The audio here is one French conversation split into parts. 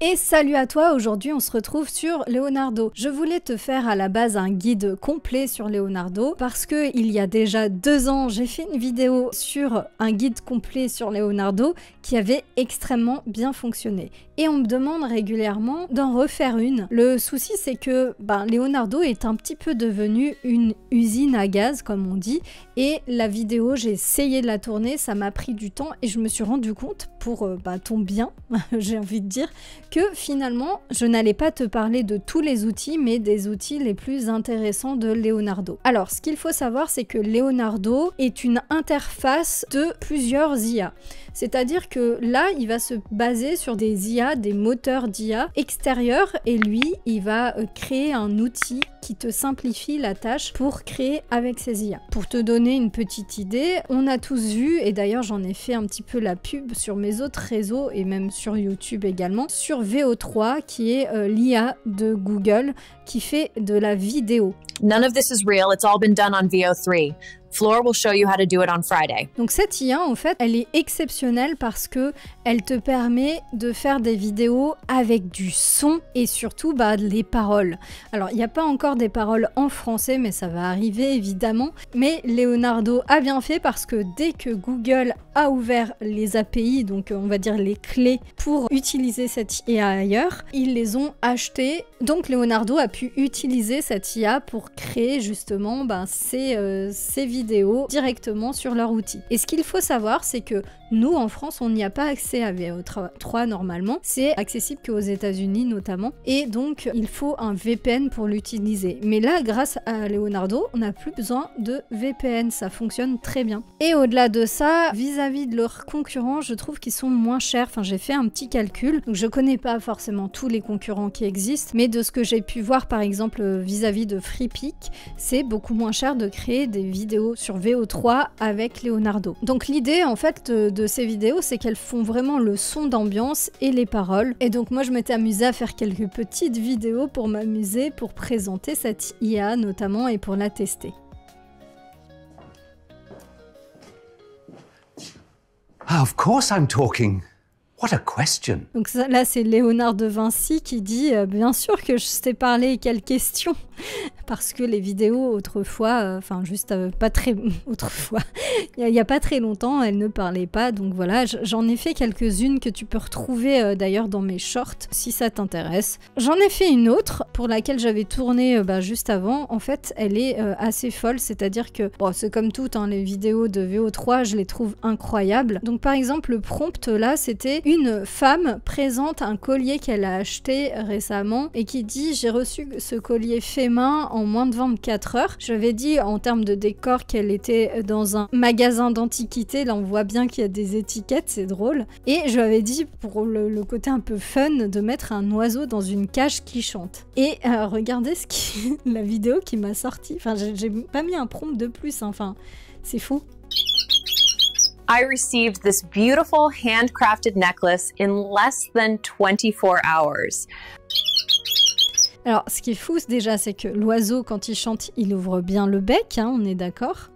Et salut à toi, aujourd'hui on se retrouve sur Leonardo. Je voulais te faire à la base un guide complet sur Leonardo parce que il y a déjà 2 ans j'ai fait une vidéo sur un guide complet sur Leonardo qui avait extrêmement bien fonctionné. Et on me demande régulièrement d'en refaire une. Le souci c'est que Leonardo est un petit peu devenu une usine à gaz comme on dit, et la vidéo j'ai essayé de la tourner, ça m'a pris du temps et je me suis rendu compte pour ton bien, j'ai envie de dire, que finalement je n'allais pas te parler de tous les outils mais des outils les plus intéressants de Leonardo. Alors ce qu'il faut savoir c'est que Leonardo est une interface de plusieurs IA. C'est-à-dire que là, il va se baser sur des IA, des moteurs d'IA extérieurs et lui, il va créer un outil qui te simplifie la tâche pour créer avec ces IA. Pour te donner une petite idée, on a tous vu, et d'ailleurs j'en ai fait un petit peu la pub sur mes autres réseaux et même sur YouTube également, sur VO3 qui est l'IA de Google qui fait de la vidéo. None of this is real, it's all been done on VO3. Floor will show you how to do it on Friday. Donc cette IA en fait elle est exceptionnelle parce que elle te permet de faire des vidéos avec du son et surtout les paroles. Alors il n'y a pas encore des paroles en français mais ça va arriver évidemment, mais Leonardo a bien fait parce que dès que Google a ouvert les API, donc on va dire les clés pour utiliser cette IA ailleurs, ils les ont achetées, donc Leonardo a pu utiliser cette IA pour créer justement ces vidéos directement sur leur outil. Et ce qu'il faut savoir, c'est que nous, en France, on n'y a pas accès à VO3 normalement. C'est accessible qu'aux États-Unis notamment. Et donc, il faut un VPN pour l'utiliser. Mais là, grâce à Leonardo, on n'a plus besoin de VPN. Ça fonctionne très bien. Et au-delà de ça, vis-à-vis de leurs concurrents, je trouve qu'ils sont moins chers. Enfin, j'ai fait un petit calcul. Donc, je connais pas forcément tous les concurrents qui existent. Mais de ce que j'ai pu voir, par exemple, vis-à-vis de FreePic, c'est beaucoup moins cher de créer des vidéos sur VO3 avec Leonardo. Donc, l'idée, en fait, de ces vidéos, c'est qu'elles font vraiment le son d'ambiance et les paroles. Et donc moi je m'étais amusée à faire quelques petites vidéos pour m'amuser, pour présenter cette IA notamment et pour la tester. Of course I'm talking. What a question. Donc ça, là c'est Léonard de Vinci qui dit bien sûr que je t'ai parlé, quelle question. Parce que les vidéos autrefois, pas très autrefois, il n'y a pas très longtemps, elles ne parlaient pas. Donc voilà, j'en ai fait quelques-unes que tu peux retrouver d'ailleurs dans mes shorts si ça t'intéresse. J'en ai fait une autre pour laquelle j'avais tourné juste avant. En fait, elle est assez folle, c'est-à-dire que c'est comme toutes les vidéos de VO3, je les trouve incroyables. Donc par exemple, le prompt là, c'était une femme présente un collier qu'elle a acheté récemment et qui dit « J'ai reçu ce collier fait main en moins de 24 heures ». Je lui avais dit en termes de décor qu'elle était dans un magasin d'antiquité. Là, on voit bien qu'il y a des étiquettes, c'est drôle. Et je lui avais dit, pour le côté un peu fun, de mettre un oiseau dans une cage qui chante. Et regardez la vidéo qui m'a sorti. Enfin, j'ai pas mis un prompt de plus, enfin, c'est fou. I received this beautiful handcrafted necklace in less than 24 hours. Alors, ce qui est fou déjà, c'est que l'oiseau, quand il chante, il ouvre bien le bec, on est d'accord?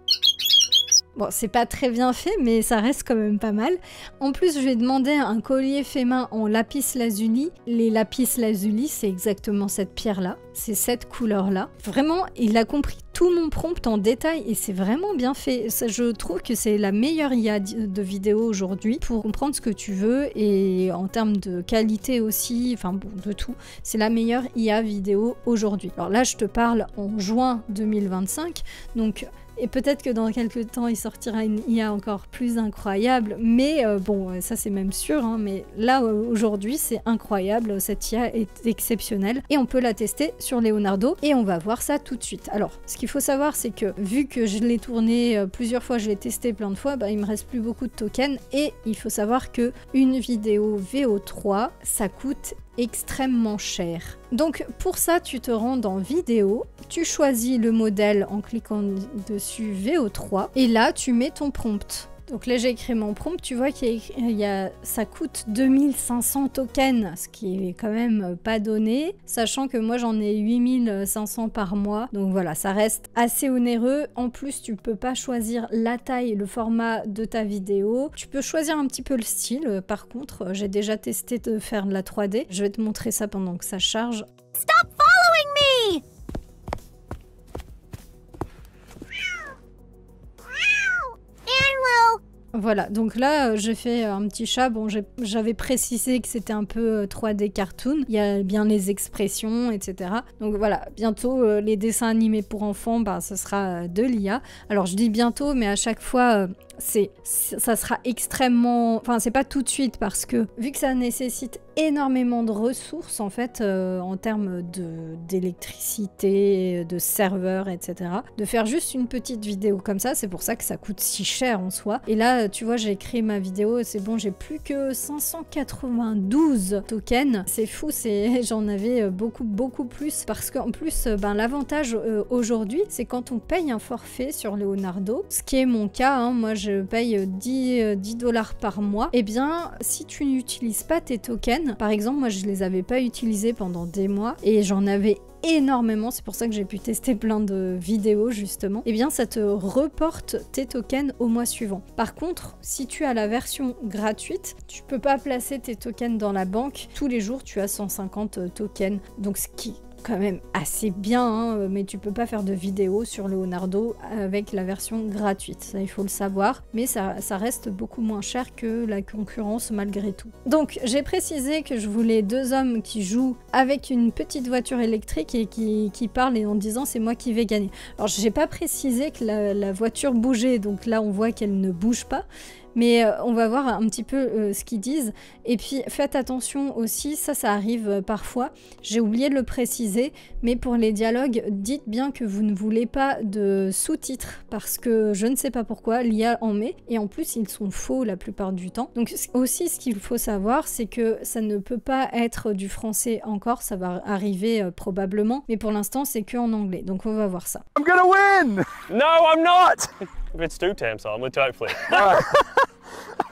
Bon, c'est pas très bien fait, mais ça reste quand même pas mal. En plus, je lui ai demandé un collier fait main en lapis lazuli. Les lapis lazuli, c'est exactement cette pierre-là. C'est cette couleur-là. Vraiment, il a compris tout mon prompt en détail et c'est vraiment bien fait. Ça, je trouve que c'est la meilleure IA de vidéo aujourd'hui pour comprendre ce que tu veux et en termes de qualité aussi, enfin bon, de tout. C'est la meilleure IA vidéo aujourd'hui. Alors là, je te parle en juin 2025, donc... Et peut-être que dans quelques temps, il sortira une IA encore plus incroyable. Mais ça c'est même sûr. Mais là, aujourd'hui, c'est incroyable. Cette IA est exceptionnelle. Et on peut la tester sur Leonardo. Et on va voir ça tout de suite. Alors, ce qu'il faut savoir, c'est que vu que je l'ai tourné plusieurs fois, je l'ai testé plein de fois, il me reste plus beaucoup de tokens. Et il faut savoir que une vidéo VO3, ça coûte extrêmement cher. Donc pour ça, tu te rends dans vidéo, tu choisis le modèle en cliquant dessus VO3 et là tu mets ton prompt. Donc là j'ai écrit mon prompt, tu vois ça coûte 2500 tokens, ce qui est quand même pas donné, sachant que moi j'en ai 8500 par mois, donc voilà, ça reste assez onéreux. En plus tu peux pas choisir la taille, le format de ta vidéo, tu peux choisir un petit peu le style, par contre j'ai déjà testé de faire de la 3D, je vais te montrer ça pendant que ça charge. Stop following me! Voilà, donc là j'ai fait un petit chat, bon j'avais précisé que c'était un peu 3D cartoon, il y a bien les expressions, etc. Donc voilà, bientôt les dessins animés pour enfants, bah, ce sera de l'IA. Alors je dis bientôt, mais à chaque fois ça sera extrêmement... Enfin c'est pas tout de suite, parce que vu que ça nécessite énormément de ressources en fait en termes d'électricité, de serveurs, etc. De faire juste une petite vidéo comme ça, c'est pour ça que ça coûte si cher en soi. Et là tu vois, j'ai créé ma vidéo et c'est bon, j'ai plus que 592 tokens. C'est fou, j'en avais beaucoup plus, parce qu'en plus l'avantage aujourd'hui, c'est quand on paye un forfait sur Leonardo, ce qui est mon cas, hein, moi je paye 10 $ par mois, et bien si tu n'utilises pas tes tokens, par exemple moi je les avais pas utilisés pendant des mois et j'en avais énormément, c'est pour ça que j'ai pu tester plein de vidéos justement, et bien ça te reporte tes tokens au mois suivant. Par contre, si tu as la version gratuite, tu peux pas placer tes tokens dans la banque, tous les jours tu as 150 tokens, donc ce qui quand même assez bien, hein, mais tu peux pas faire de vidéo sur Leonardo avec la version gratuite, ça il faut le savoir, mais ça reste beaucoup moins cher que la concurrence malgré tout. Donc j'ai précisé que je voulais 2 hommes qui jouent avec une petite voiture électrique et qui parlent et en disant c'est moi qui vais gagner. Alors j'ai pas précisé que la voiture bougeait, donc là on voit qu'elle ne bouge pas, mais on va voir un petit peu ce qu'ils disent. Et puis faites attention aussi, ça arrive parfois, j'ai oublié de le préciser, mais pour les dialogues, dites bien que vous ne voulez pas de sous-titres, parce que je ne sais pas pourquoi, l'IA en met, et en plus ils sont faux la plupart du temps. Donc aussi ce qu'il faut savoir, c'est que ça ne peut pas être du français encore, ça va arriver probablement, mais pour l'instant c'est que en anglais, donc on va voir ça. I'm gonna win! No, I'm not! If it's 2 times, I'm with hopefully.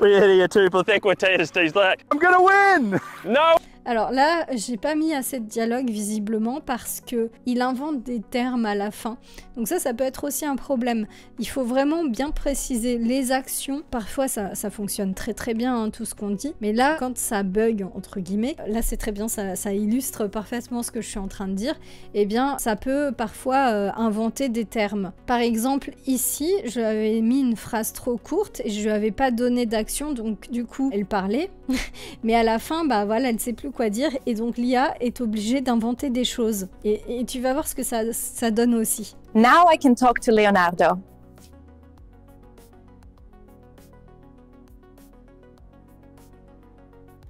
We idiot too, but Think what Tater Steve's like. I'm gonna win! No! Alors là, j'ai pas mis assez de dialogue visiblement parce que il invente des termes à la fin. Donc ça peut être aussi un problème. Il faut vraiment bien préciser les actions. Parfois ça fonctionne très bien, hein, tout ce qu'on dit. Mais là, quand ça bug, entre guillemets, là c'est très bien, ça illustre parfaitement ce que je suis en train de dire. Eh bien, ça peut parfois inventer des termes. Par exemple, ici, je lui avais mis une phrase trop courte et je lui avais pas donné d'action. Donc du coup, elle parlait. Mais à la fin, bah voilà, elle ne sait plus quoi dire et donc l'IA est obligée d'inventer des choses. Et tu vas voir ce que ça donne aussi. Now I can talk to Leonardo.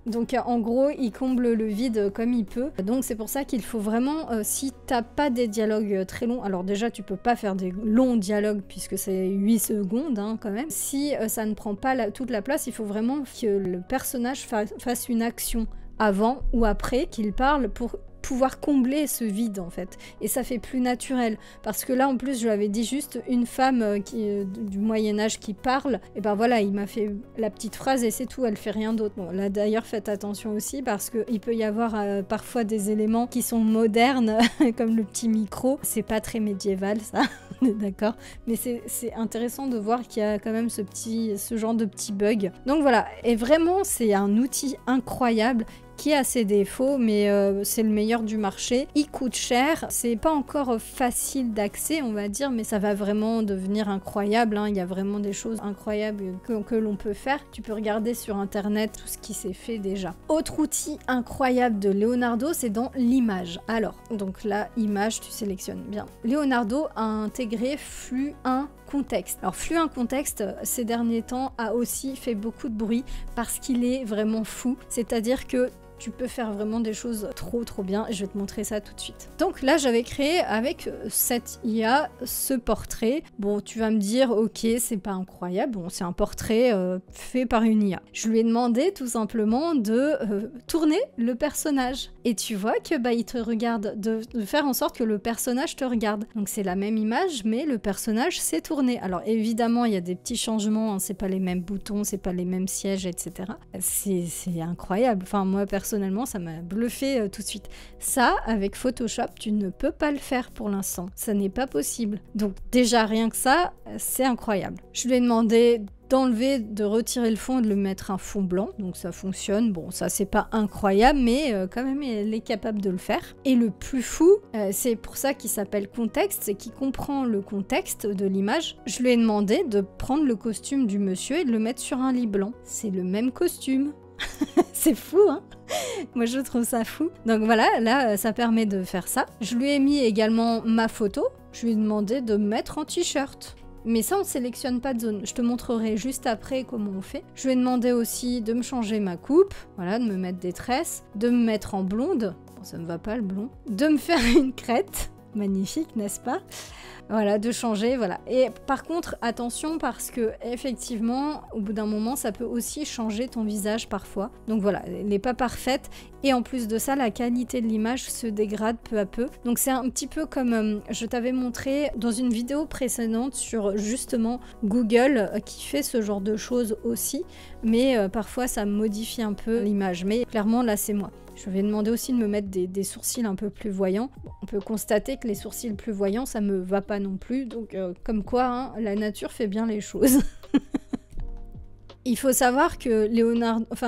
Donc en gros, il comble le vide comme il peut. Donc c'est pour ça qu'il faut vraiment, si t'as pas des dialogues très longs, alors déjà tu peux pas faire des longs dialogues puisque c'est 8 secondes hein, quand même. Si ça ne prend pas toute la place, il faut vraiment que le personnage fasse une action avant ou après qu'il parle pour pouvoir combler ce vide en fait, et ça fait plus naturel, parce que là en plus je lui avais dit juste une femme du Moyen-Âge qui parle, et ben voilà, il m'a fait la petite phrase et c'est tout, elle fait rien d'autre. Bon là d'ailleurs faites attention aussi parce que il peut y avoir parfois des éléments qui sont modernes comme le petit micro, c'est pas très médiéval ça, on est d'accord, mais c'est intéressant de voir qu'il y a quand même ce genre de petits bugs. Donc voilà, et vraiment c'est un outil incroyable qui a ses défauts, mais c'est le meilleur du marché. Il coûte cher, c'est pas encore facile d'accès, on va dire, mais ça va vraiment devenir incroyable, hein. Il y a vraiment des choses incroyables que l'on peut faire. Tu peux regarder sur internet tout ce qui s'est fait déjà. Autre outil incroyable de Leonardo, c'est dans l'image. Alors, donc là, image, tu sélectionnes bien. Leonardo a intégré flux 1 contexte. Alors flux 1 contexte, ces derniers temps, a aussi fait beaucoup de bruit parce qu'il est vraiment fou. C'est-à-dire que tu peux faire vraiment des choses trop bien et je vais te montrer ça tout de suite. Donc là j'avais créé avec cette IA ce portrait. Bon, tu vas me dire ok, c'est pas incroyable, bon c'est un portrait fait par une IA. Je lui ai demandé tout simplement de tourner le personnage et tu vois que bah il te regarde, de faire en sorte que le personnage te regarde. Donc c'est la même image mais le personnage s'est tourné. Alors évidemment il y a des petits changements, hein, c'est pas les mêmes boutons, c'est pas les mêmes sièges, etc. C'est incroyable. Enfin moi personnellement ça m'a bluffé tout de suite. Ça avec Photoshop tu ne peux pas le faire pour l'instant, ça n'est pas possible. Donc déjà rien que ça c'est incroyable. Je lui ai demandé d'enlever, de retirer le fond et de le mettre un fond blanc, donc ça fonctionne. Bon, ça c'est pas incroyable, mais quand même elle est capable de le faire. Et le plus fou, c'est pour ça qu'il s'appelle contexte, c'est qu'il comprend le contexte de l'image. Je lui ai demandé de prendre le costume du monsieur et de le mettre sur un lit blanc. C'est le même costume. C'est fou, hein? Moi je trouve ça fou. Donc voilà, là ça permet de faire ça. Je lui ai mis également ma photo. Je lui ai demandé de me mettre en t-shirt. Mais ça, on sélectionne pas de zone. Je te montrerai juste après comment on fait. Je lui ai demandé aussi de me changer ma coupe, voilà, de me mettre des tresses, de me mettre en blonde. Bon, ça me va pas le blond. De me faire une crête. Magnifique, n'est-ce pas? Voilà, de changer, voilà. Et par contre, attention parce que effectivement, au bout d'un moment, ça peut aussi changer ton visage parfois. Donc voilà, elle n'est pas parfaite. Et en plus de ça, la qualité de l'image se dégrade peu à peu. Donc c'est un petit peu comme je t'avais montré dans une vidéo précédente sur justement Google qui fait ce genre de choses aussi. Mais parfois, ça modifie un peu l'image. Mais clairement, là, c'est moi. Je vais demander aussi de me mettre des sourcils un peu plus voyants. On peut constater que les sourcils plus voyants, ça me va pas non plus. Donc, comme quoi, hein, la nature fait bien les choses. Il faut savoir que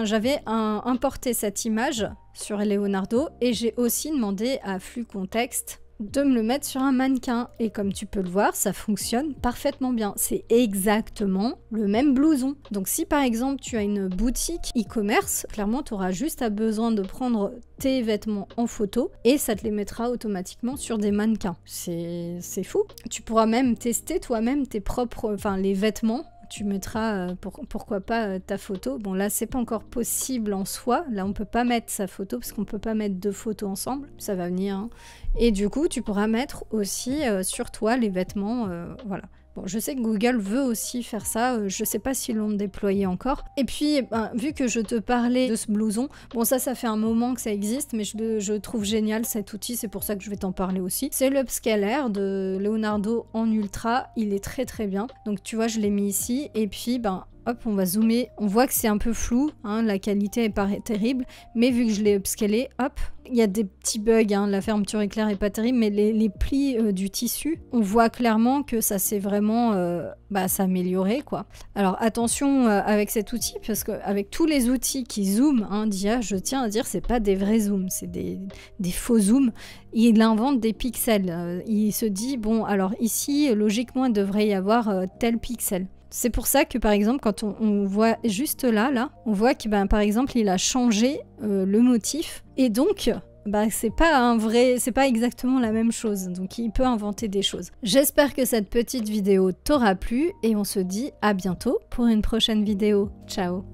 j'avais importé cette image sur Leonardo et j'ai aussi demandé à Flux Contexte de me le mettre sur un mannequin. Et comme tu peux le voir, ça fonctionne parfaitement bien. C'est exactement le même blouson. Donc si par exemple tu as une boutique e-commerce, clairement tu auras juste besoin de prendre tes vêtements en photo et ça te les mettra automatiquement sur des mannequins. C'est fou. Tu pourras même tester toi-même tes propres, les vêtements. Tu mettras, pourquoi pas, ta photo. Bon, là, c'est pas encore possible en soi. Là, on peut pas mettre sa photo parce qu'on peut pas mettre deux photos ensemble. Ça va venir. Hein. Et du coup, tu pourras mettre aussi sur toi les vêtements. Voilà. Bon, je sais que Google veut aussi faire ça, je sais pas s'ils l'ont déployé encore. Et puis, vu que je te parlais de ce blouson, bon ça fait un moment que ça existe, mais je trouve génial cet outil, c'est pour ça que je vais t'en parler aussi. C'est l'Upscaler de Leonardo en ultra, il est très bien. Donc tu vois, je l'ai mis ici, et puis hop, on va zoomer. On voit que c'est un peu flou, hein, la qualité est pas terrible, mais vu que je l'ai upscalé, hop, il y a des petits bugs, hein, la fermeture éclair est pas terrible, mais les plis du tissu, on voit clairement que ça s'est vraiment s'améliorer, quoi. Alors attention avec cet outil, parce qu'avec tous les outils qui zooment, hein, d'IA, je tiens à dire, c'est pas des vrais zooms, c'est des faux zooms. Il invente des pixels. Il se dit, bon, alors ici, logiquement, il devrait y avoir tel pixel. C'est pour ça que par exemple quand on voit juste là, on voit que par exemple il a changé le motif et donc c'est pas exactement la même chose, donc il peut inventer des choses. J'espère que cette petite vidéo t'aura plu et on se dit à bientôt pour une prochaine vidéo. Ciao.